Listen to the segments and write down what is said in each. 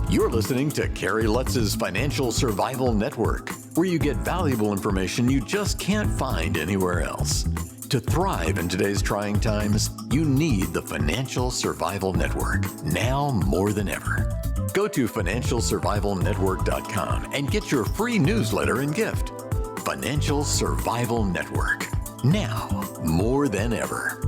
You're listening to Kerry Lutz's Financial Survival Network, where you get valuable information you just can't find anywhere else. To thrive in today's trying times, you need the Financial Survival Network, now more than ever. Go to financialsurvivalnetwork.com and get your free newsletter and gift. Financial Survival Network, now more than ever.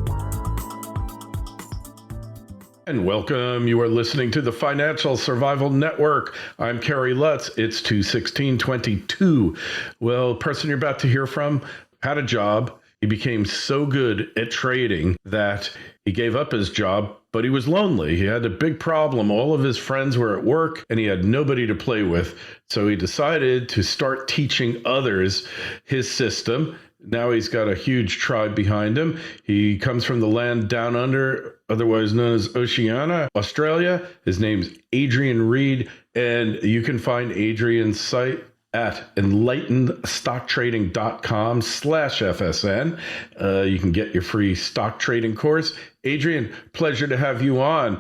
And welcome. You are listening to the Financial Survival Network. I'm Kerry Lutz. It's 2/16/22. Well, person you're about to hear from had a job. He became so good at trading that he gave up his job, but he was lonely. He had a big problem. All of his friends were at work and he had nobody to play with. So he decided to start teaching others his system. Now he's got a huge tribe behind him. He comes from the land down under, otherwise known as Oceania, Australia. His name's Adrian Reed, and you can find Adrian's site at enlightenedstocktrading.com/FSN. You can get your free stock trading course. Adrian, pleasure to have you on.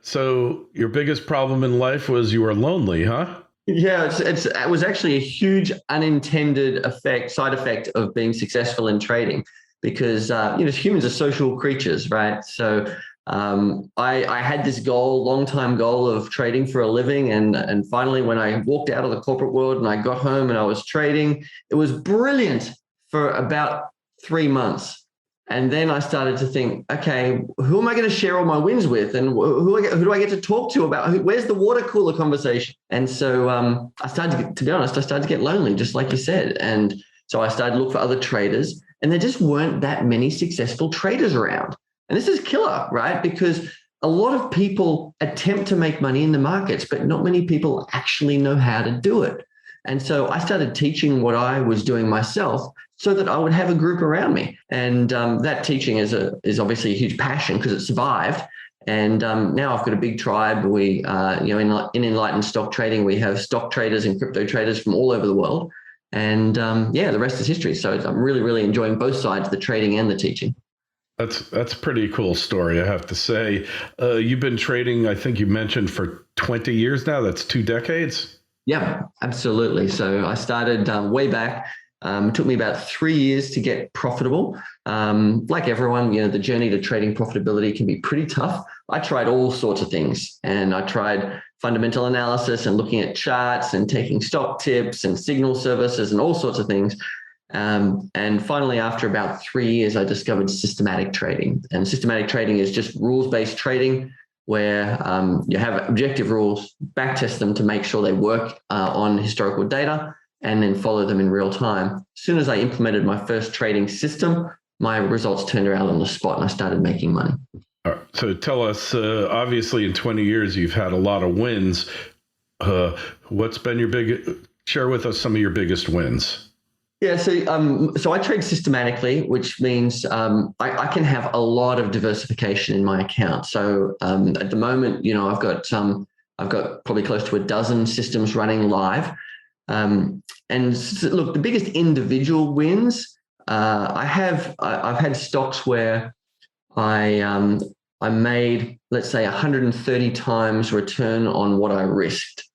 So your biggest problem in life was you were lonely, huh? Yeah, it was actually a huge unintended side effect of being successful in trading, because humans are social creatures, right? So I had this long time goal of trading for a living, and finally, when I walked out of the corporate world and I got home and I was trading, it was brilliant for about 3 months. And then I started to think, okay, who am I going to share all my wins with? And who do I get to talk to about? Where's the water cooler conversation? And so I started to be honest, I started to get lonely, just like you said. And so I started to look for other traders, and there just weren't that many successful traders around. And this is killer, right? Because a lot of people attempt to make money in the markets, but not many people actually know how to do it. And so I started teaching what I was doing myself, so that I would have a group around me. And that teaching is obviously a huge passion because it survived. And now I've got a big tribe. We, in Enlightened Stock Trading, we have stock traders and crypto traders from all over the world. And the rest is history. So I'm really, really enjoying both sides, the trading and the teaching. That's a pretty cool story, I have to say. You've been trading, I think you mentioned, for 20 years now. That's 2 decades. Yeah, absolutely. So I started way back. It took me about 3 years to get profitable. Like everyone, the journey to trading profitability can be pretty tough. I tried all sorts of things, and I tried fundamental analysis and looking at charts and taking stock tips and signal services and all sorts of things. And finally, after about 3 years, I discovered systematic trading. And systematic trading is just rules-based trading, where you have objective rules, backtest them to make sure they work on historical data, and then follow them in real time. As soon as I implemented my first trading system, my results turned around on the spot and I started making money. All right. So tell us, obviously in 20 years, you've had a lot of wins. What's been share with us some of your biggest wins? Yeah, so I trade systematically, which means I can have a lot of diversification in my account. So at the moment, I've got probably close to a dozen systems running live. And look, the biggest individual wins, I've had stocks where I made, let's say, 130 times return on what I risked.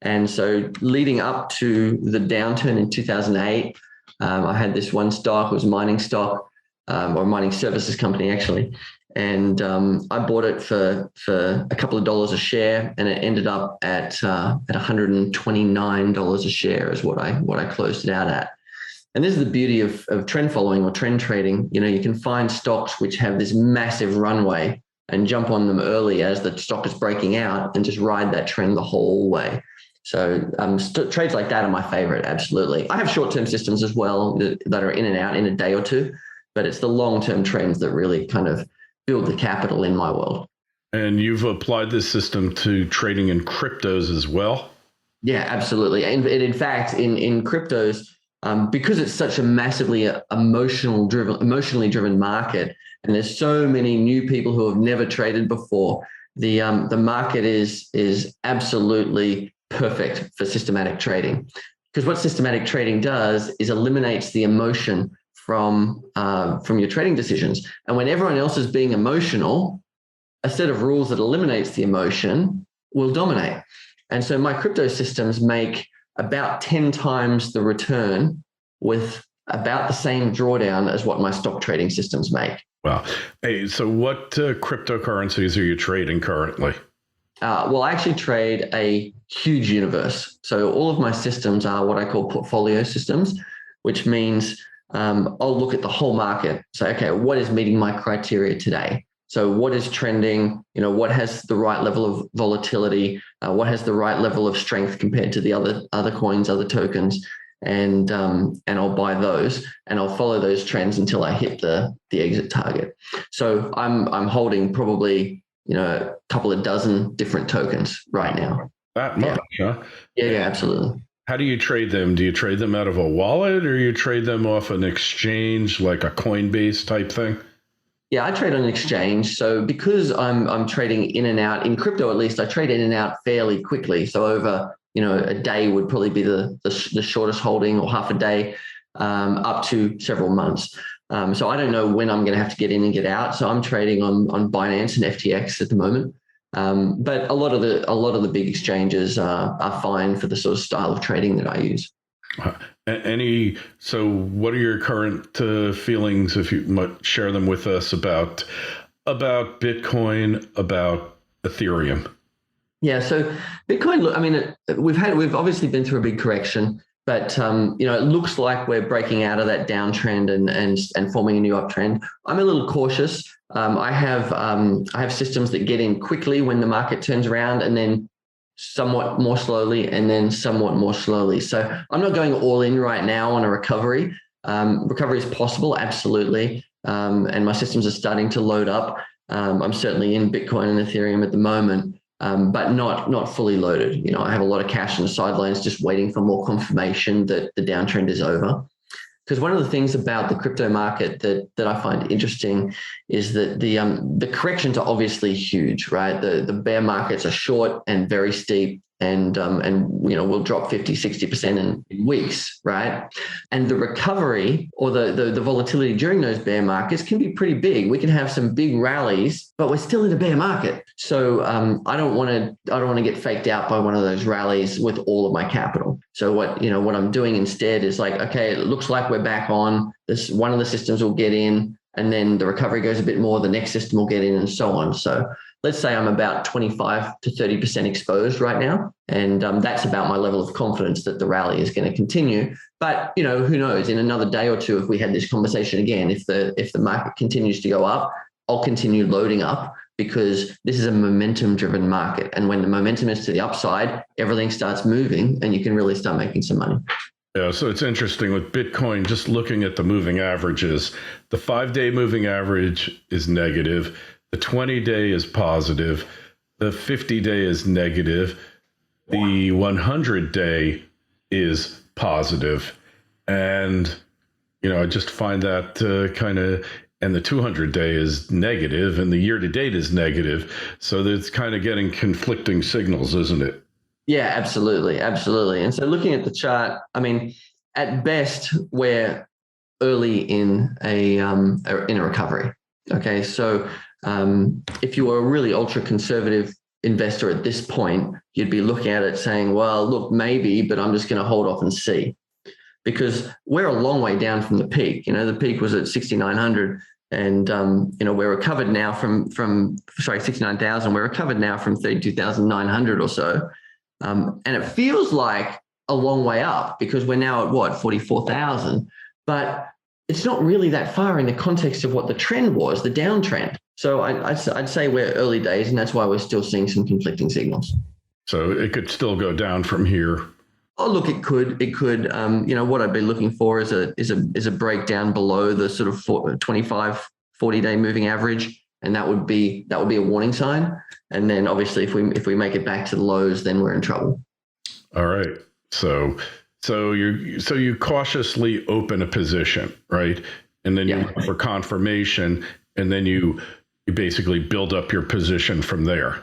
And so leading up to the downturn in 2008, I had this one stock, it was a mining stock, or a mining services company actually. And I bought it for a couple of dollars a share, and it ended up at $129 a share is what I closed it out at. And this is the beauty of trend following or trend trading. You can find stocks which have this massive runway and jump on them early as the stock is breaking out and just ride that trend the whole way. So trades like that are my favorite, absolutely. I have short-term systems as well that are in and out in a day or two, but it's the long-term trends that really kind of build the capital in my world. And you've applied this system to trading in cryptos as well? Yeah, absolutely. And in fact, in cryptos, because it's such a massively emotionally driven market, and there's so many new people who have never traded before, the market is absolutely perfect for systematic trading. Because what systematic trading does is eliminates the emotion from your trading decisions. And when everyone else is being emotional, a set of rules that eliminates the emotion will dominate. And so my crypto systems make about 10 times the return with about the same drawdown as what my stock trading systems make. Wow. Hey, so what cryptocurrencies are you trading currently? Well, I actually trade a huge universe. So all of my systems are what I call portfolio systems, which means I'll look at the whole market. Say, okay, what is meeting my criteria today? So what is trending? What has the right level of volatility? What has the right level of strength compared to the other coins, other tokens? And I'll buy those, and I'll follow those trends until I hit the exit target. So I'm holding probably a couple of dozen different tokens right now. That much, huh? Yeah, absolutely. How do you trade them? Do you trade them out of a wallet, or you trade them off an exchange like a Coinbase type thing? Yeah, I trade on an exchange. So because I'm trading in and out in crypto, at least I trade in and out fairly quickly. So over a day would probably be the shortest holding, or half a day, up to several months. So I don't know when I'm going to have to get in and get out. So I'm trading on Binance and FTX at the moment. But a lot of the big exchanges are fine for the sort of style of trading that I use. So what are your current feelings, if you might share them with us, about Bitcoin, about Ethereum? Yeah, so Bitcoin, look, I mean, we've obviously been through a big correction, but it looks like we're breaking out of that downtrend and forming a new uptrend. I'm a little cautious. I have systems that get in quickly when the market turns around, and then somewhat more slowly, and then somewhat more slowly. So I'm not going all in right now on a recovery. Recovery is possible, absolutely, and my systems are starting to load up. I'm certainly in Bitcoin and Ethereum at the moment. But not fully loaded. I have a lot of cash on the sidelines, just waiting for more confirmation that the downtrend is over. Because one of the things about the crypto market that I find interesting is that the corrections are obviously huge, right? The bear markets are short and very steep, and will drop 50, 60% in weeks, right? And the recovery or the volatility during those bear markets can be pretty big. We can have some big rallies, but we're still in a bear market. So I don't want to get faked out by one of those rallies with all of my capital. So what I'm doing instead is like, okay, it looks like we're back on this. One of the systems will get in, and then the recovery goes a bit more. The next system will get in, and so on. So let's say I'm about 25 to 30% exposed right now. And that's about my level of confidence that the rally is going to continue. But, who knows, in another day or two, if we had this conversation again, if the market continues to go up, I'll continue loading up, because this is a momentum driven market. And when the momentum is to the upside, everything starts moving, and you can really start making some money. Yeah, so it's interesting with Bitcoin, just looking at the moving averages. The 5-day moving average is negative. The 20-day is positive. The 50-day is negative. The 100-day is positive. And, I just find that and the 200-day is negative, and the year-to-date is negative. So it's kind of getting conflicting signals, isn't it? Yeah, absolutely. Absolutely. And so looking at the chart, I mean, at best, we're early in a recovery. Okay. So if you were a really ultra conservative investor at this point, you'd be looking at it saying, well, look, maybe, but I'm just going to hold off and see, because we're a long way down from the peak. The peak was at 6,900, and we're recovered now from 69,000. We're recovered now from 32,900 or so. And it feels like a long way up, because we're now at 44,000, but it's not really that far in the context of what the trend was, the downtrend. So I'd say we're early days, and that's why we're still seeing some conflicting signals. So it could still go down from here. Oh, look, it could. What I'd be looking for is a breakdown below the sort of 25, 40-day moving average. And that would be a warning sign. And then obviously if we make it back to the lows, then we're in trouble. All right. So you cautiously open a position, right? And then you look for confirmation, and then you basically build up your position from there.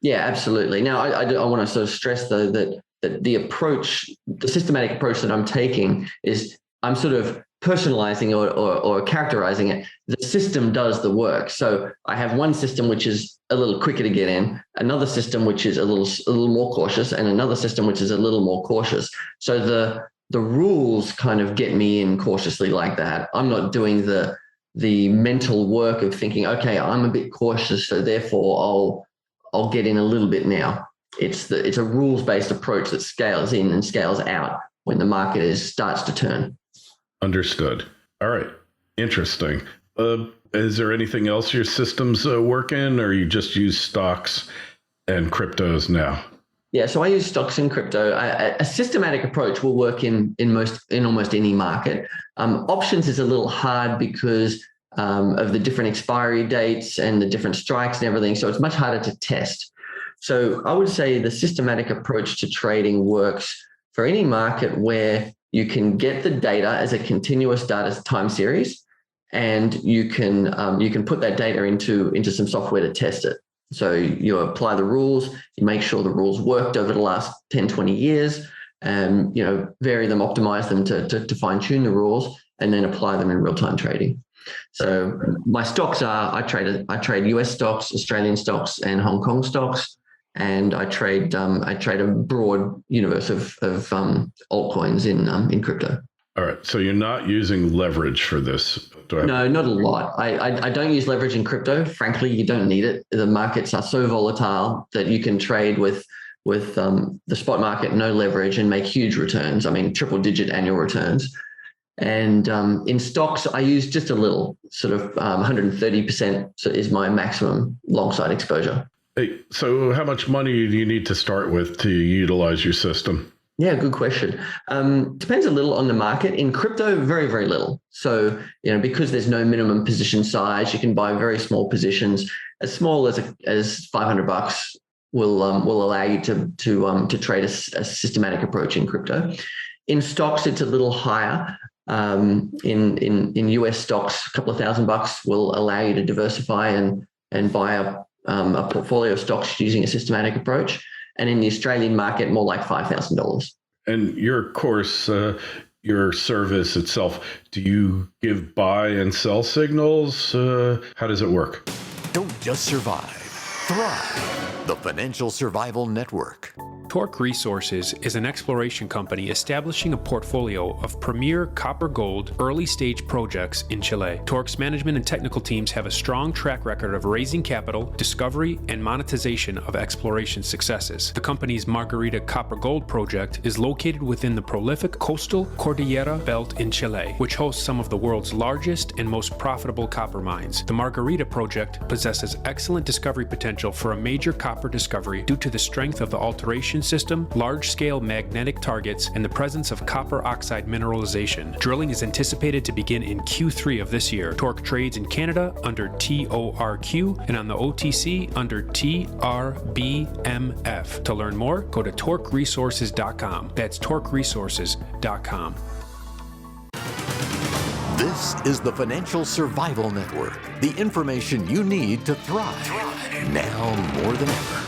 Yeah, absolutely. Now I want to sort of stress though that the systematic approach that I'm taking is I'm sort of personalizing or characterizing it, the system does the work. So I have one system which is a little quicker to get in, another system which is a little more cautious, and another system which is a little more cautious. So the rules kind of get me in cautiously like that. I'm not doing the mental work of thinking, okay, I'm a bit cautious, so therefore I'll get in a little bit now. It's a rules-based approach that scales in and scales out when the market starts to turn. Understood. All right. Interesting. Is there anything else your systems work in, or you just use stocks and cryptos now? Yeah, so I use stocks and crypto. A systematic approach will work in almost any market. Options is a little hard because of the different expiry dates and the different strikes and everything. So it's much harder to test. So I would say the systematic approach to trading works for any market where you can get the data as a continuous data time series, and you can put that data into some software to test it. So you apply the rules, you make sure the rules worked over the last 10, 20 years, and vary them, optimize them to fine tune the rules, and then apply them in real-time trading. So my stocks are, I trade US stocks, Australian stocks, and Hong Kong stocks. And I trade a broad universe of altcoins in crypto. All right. So you're not using leverage for this? No, not a lot. I don't use leverage in crypto. Frankly, you don't need it. The markets are so volatile that you can trade with the spot market, no leverage, and make huge returns. I mean, triple-digit annual returns. And in stocks, I use just a little, sort of 130% is my maximum long side exposure. Hey, so how much money do you need to start with to utilize your system? Yeah, good question. Depends a little on the market. In crypto, very, very little. So, because there's no minimum position size, you can buy very small positions. As small as $500 will allow you to trade a systematic approach in crypto. In stocks, it's a little higher. In US stocks, a couple of $1,000 will allow you to diversify and buy a portfolio of stocks using a systematic approach. And in the Australian market, more like $5,000. And your course, your service itself, do you give buy and sell signals? How does it work? Don't just survive, thrive. The Financial Survival Network. Torque Resources is an exploration company establishing a portfolio of premier copper-gold early-stage projects in Chile. Torque's management and technical teams have a strong track record of raising capital, discovery, and monetization of exploration successes. The company's Margarita copper-gold project is located within the prolific coastal Cordillera Belt in Chile, which hosts some of the world's largest and most profitable copper mines. The Margarita project possesses excellent discovery potential for a major copper discovery due to the strength of the alteration system, large-scale magnetic targets, and the presence of copper oxide mineralization. Drilling is anticipated to begin in Q3 of this year. Torque trades in Canada under TORQ and on the OTC under TRBMF. To learn more, go to torqueresources.com. That's torqueresources.com. This is the Financial Survival Network, the information you need to thrive now more than ever.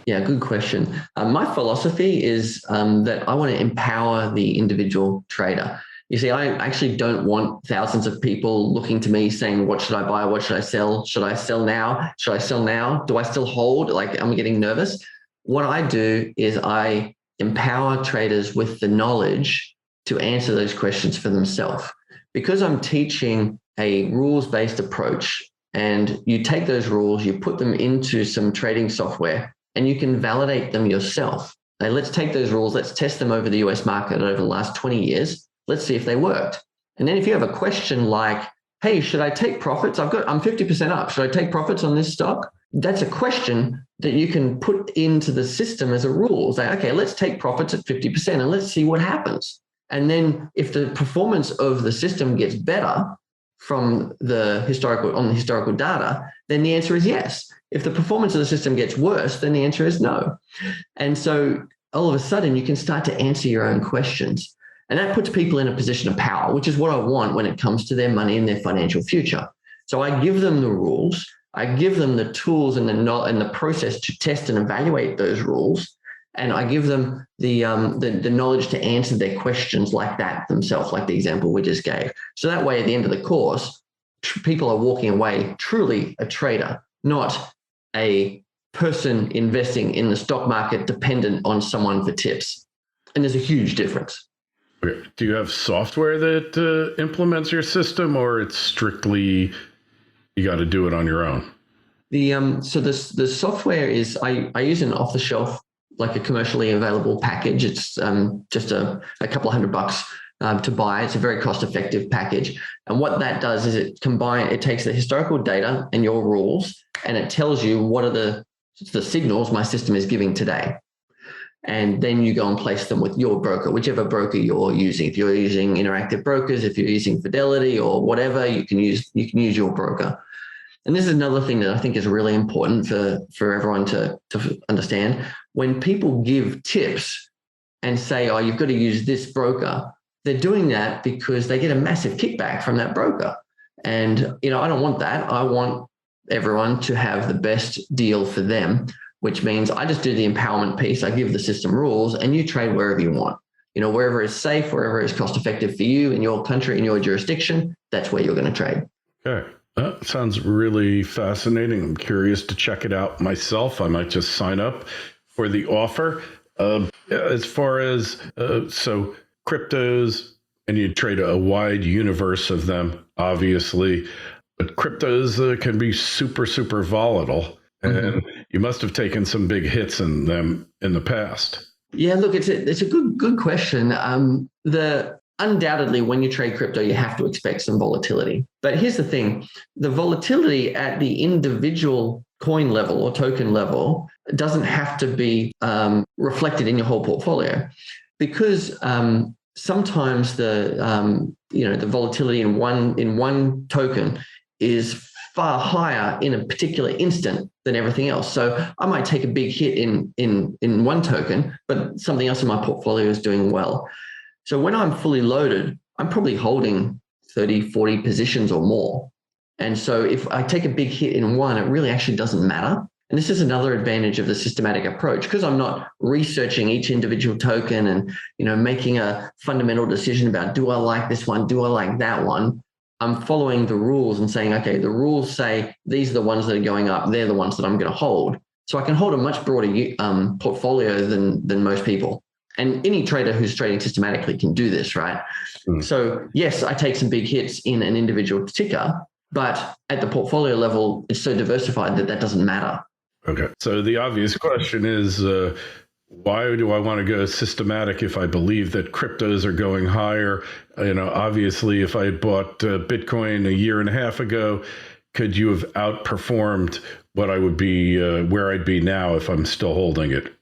Yeah, good question. My philosophy is that I want to empower the individual trader. You see, I actually don't want thousands of people looking to me saying, what should I buy? What should I sell? Should I sell now? Should I sell now? Do I still hold? Like, I'm getting nervous. What I do is I empower traders with the knowledge to answer those questions for themselves. Because I'm teaching a rules-based approach, and you take those rules, you put them into some trading software, and you can validate them yourself. Now, let's take those rules, let's test them over the US market over the last 20 years. Let's see if they worked. And then if you have a question like, hey, should I take profits? I'm 50% up. Should I take profits on this stock? That's a question that you can put into the system as a rule. Say, okay, let's take profits at 50% and let's see what happens. And then if the performance of the system gets better from the historical data, then the answer is yes. If the performance of the system gets worse, then the answer is no. And so all of a sudden you can start to answer your own questions. And that puts people in a position of power, which is what I want when it comes to their money and their financial future. So I give them the rules, I give them the tools and the process to test and evaluate those rules. and I give them the knowledge to answer their questions like that themselves, like the example we just gave. So that way, at the end of the course, people are walking away truly a trader, not a person investing in the stock market dependent on someone for tips. And there's a huge difference. Okay. Do you have software that implements your system, or it's strictly you got to do it on your own? So the software is I use an off the shelf, like a commercially available package. It's just a couple of $100 to buy. It's a very cost effective package. And what that does is it takes the historical data and your rules, and it tells you what are the signals my system is giving today. And then you go and place them with your broker, whichever broker you're using. If you're using Interactive Brokers, if you're using Fidelity or whatever, you can use your broker. And this is another thing that I think is really important for everyone to understand. When people give tips and say, oh, you've got to use this broker, they're doing that because they get a massive kickback from that broker. And, I don't want that. I want everyone to have the best deal for them, which means I just do the empowerment piece. I give the system rules and you trade wherever you want. Wherever is safe, wherever is cost effective for you in your country, in your jurisdiction, that's where you're going to trade. Okay. That sounds really fascinating. I'm curious to check it out myself. I might just sign up for the offer. As far as, so cryptos, and you trade a wide universe of them, obviously, but cryptos can be super, super volatile. And you must have taken some big hits in them in the past. Yeah, look, it's a good question. Undoubtedly, when you trade crypto, you have to expect some volatility. But here's the thing: the volatility at the individual coin level or token level doesn't have to be reflected in your whole portfolio, because sometimes the volatility in one token is far higher in a particular instant than everything else. So I might take a big hit in one token, but something else in my portfolio is doing well. So when I'm fully loaded, I'm probably holding 30, 40 positions or more. And so if I take a big hit in one, it really actually doesn't matter. And this is another advantage of the systematic approach, because I'm not researching each individual token and making a fundamental decision about, do I like this one? Do I like that one? I'm following the rules and saying, okay, the rules say these are the ones that are going up. They're the ones that I'm going to hold. So I can hold a much broader portfolio than most people. And any trader who's trading systematically can do this, right? So yes, I take some big hits in an individual ticker, but at the portfolio level, it's so diversified that doesn't matter. Okay. So the obvious question is, why do I want to go systematic if I believe that cryptos are going higher? Obviously, if I had bought Bitcoin a year and a half ago, could you have outperformed what I would be, where I'd be now if I'm still holding it?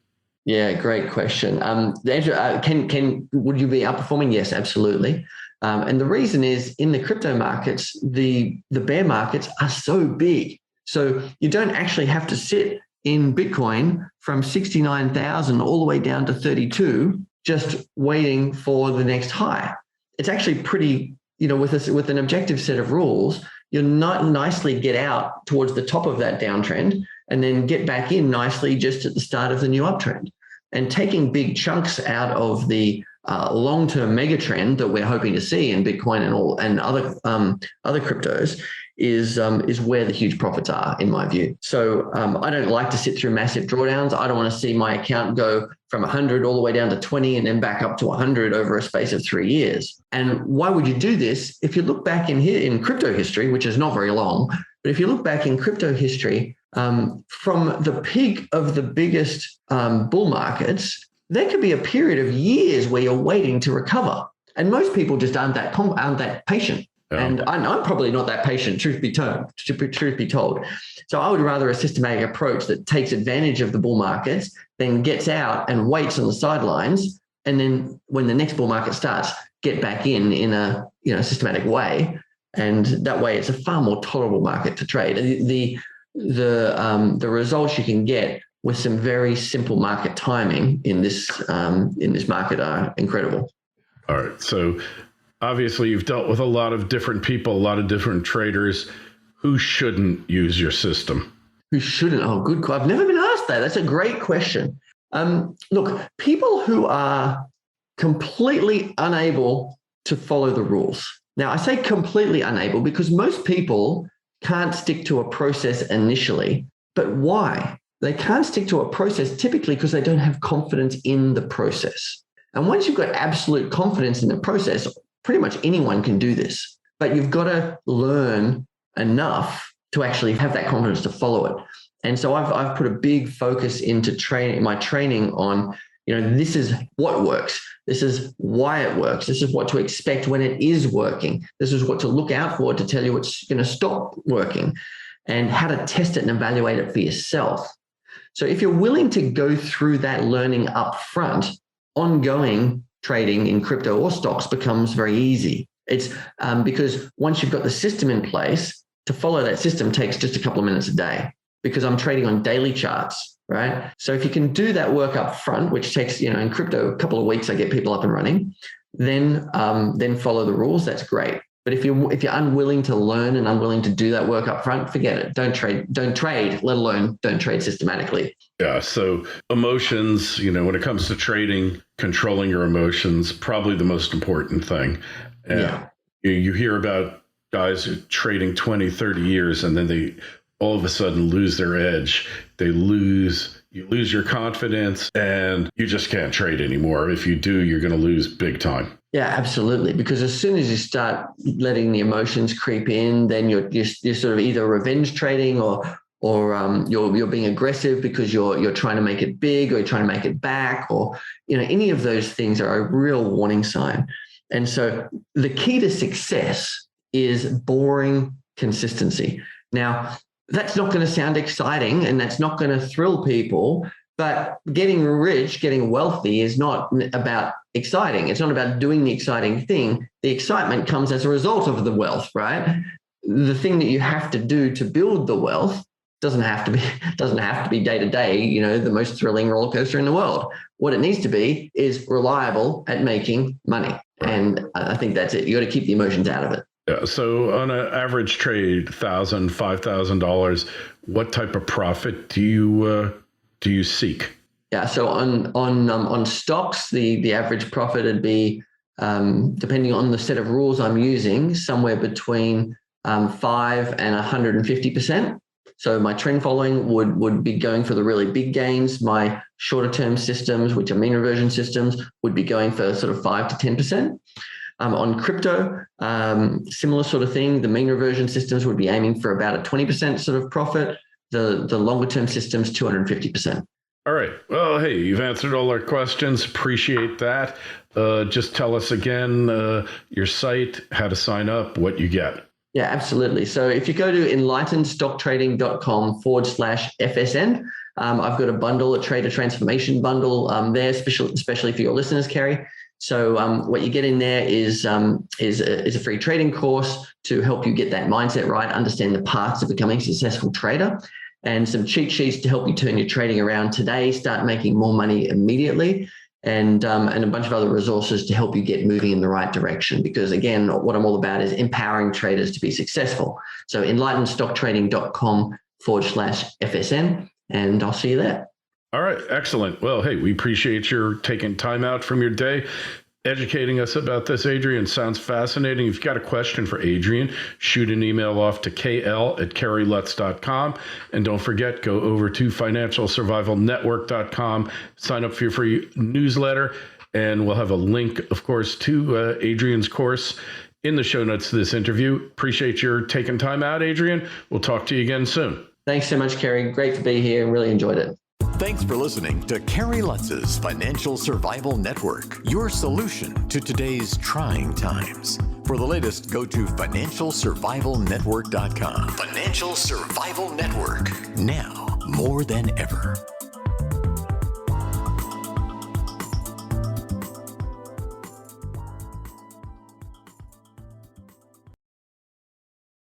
Yeah, great question. The answer, would you be outperforming? Yes, absolutely. And the reason is, in the crypto markets, the bear markets are so big. So you don't actually have to sit in Bitcoin from 69,000 all the way down to 32, just waiting for the next high. It's actually pretty, with an objective set of rules, you'll not nicely get out towards the top of that downtrend and then get back in nicely just at the start of the new uptrend. And taking big chunks out of the long-term mega trend that we're hoping to see in Bitcoin and other cryptos is where the huge profits are, in my view. So I don't like to sit through massive drawdowns. I don't want to see my account go from 100 all the way down to 20 and then back up to 100 over a space of 3 years. And why would you do this? If you look back in crypto history, which is not very long, but if you look back in crypto history, from the peak of the biggest bull markets, there could be a period of years where you're waiting to recover. And most people just aren't that patient. Yeah. And I'm probably not that patient, truth be told. So I would rather a systematic approach that takes advantage of the bull markets, then gets out and waits on the sidelines. And then when the next bull market starts, get back in a systematic way. And that way it's a far more tolerable market to trade. The results you can get with some very simple market timing in this market are incredible. All right. So obviously you've dealt with a lot of different people, a lot of different traders. Who shouldn't use your system? Who shouldn't? Oh, good. I've never been asked that. That's a great question. Look, people who are completely unable to follow the rules. Now, I say completely unable because most people can't stick to a process initially. But why? They can't stick to a process typically because they don't have confidence in the process. And once you've got absolute confidence in the process, pretty much anyone can do this. But you've got to learn enough to actually have that confidence to follow it. And so I've put a big focus into my training on, this is what works. This is why it works. This is what to expect when it is working. This is what to look out for to tell you what's going to stop working and how to test it and evaluate it for yourself. So if you're willing to go through that learning up front, ongoing trading in crypto or stocks becomes very easy. It's because once you've got the system in place, to follow that system takes just a couple of minutes a day because I'm trading on daily charts, right? So if you can do that work up front, which takes, in crypto, a couple of weeks, I get people up and running, then follow the rules. That's great. But if you're unwilling to learn and unwilling to do that work up front, forget it. Don't trade, let alone don't trade systematically. Yeah. So emotions, when it comes to trading, controlling your emotions, probably the most important thing. And yeah. You hear about guys who are trading 20, 30 years, and then they all of a sudden lose their edge. You lose your confidence, and you just can't trade anymore. If you do, you're going to lose big time. Yeah, absolutely. Because as soon as you start letting the emotions creep in, then you're sort of either revenge trading or you're being aggressive because you're trying to make it big or you're trying to make it back, or any of those things are a real warning sign. And so the key to success is boring consistency. Now, that's not going to sound exciting and that's not going to thrill people. But getting rich, getting wealthy is not about exciting. It's not about doing the exciting thing. The excitement comes as a result of the wealth, right? The thing that you have to do to build the wealth doesn't have to be day to day, the most thrilling roller coaster in the world. What it needs to be is reliable at making money. And I think that's it. You got to keep the emotions out of it. Yeah. So on an average trade, $1,000, $5,000, what type of profit do you seek? Yeah, so on stocks, the average profit would be, depending on the set of rules I'm using, somewhere between 5 and 150%. So my trend following would be going for the really big gains. My shorter term systems, which are mean reversion systems, would be going for sort of 5 to 10%. On crypto, similar sort of thing. The mean reversion systems would be aiming for about a 20% sort of profit. The longer term systems, 250%. All right. Well, hey, you've answered all our questions. Appreciate that. Just tell us again your site, how to sign up, what you get. Yeah, absolutely. So if you go to enlightenedstocktrading.com/FSN, I've got a bundle, a trader transformation bundle there, especially for your listeners, Kerry. So what you get in there is a free trading course to help you get that mindset right, understand the paths of becoming a successful trader, and some cheat sheets to help you turn your trading around today, start making more money immediately, and a bunch of other resources to help you get moving in the right direction. Because again, what I'm all about is empowering traders to be successful. So enlightenedstocktrading.com/FSN, and I'll see you there. All right. Excellent. Well, hey, we appreciate your taking time out from your day, educating us about this, Adrian. Sounds fascinating. If you've got a question for Adrian, shoot an email off to kl@kerrylutz.com. And don't forget, go over to financialsurvivalnetwork.com, sign up for your free newsletter, and we'll have a link, of course, to Adrian's course in the show notes to this interview. Appreciate your taking time out, Adrian. We'll talk to you again soon. Thanks so much, Kerry. Great to be here and really enjoyed it. Thanks for listening to Kerry Lutz's Financial Survival Network, your solution to today's trying times. For the latest, go to financialsurvivalnetwork.com. Financial Survival Network, now more than ever.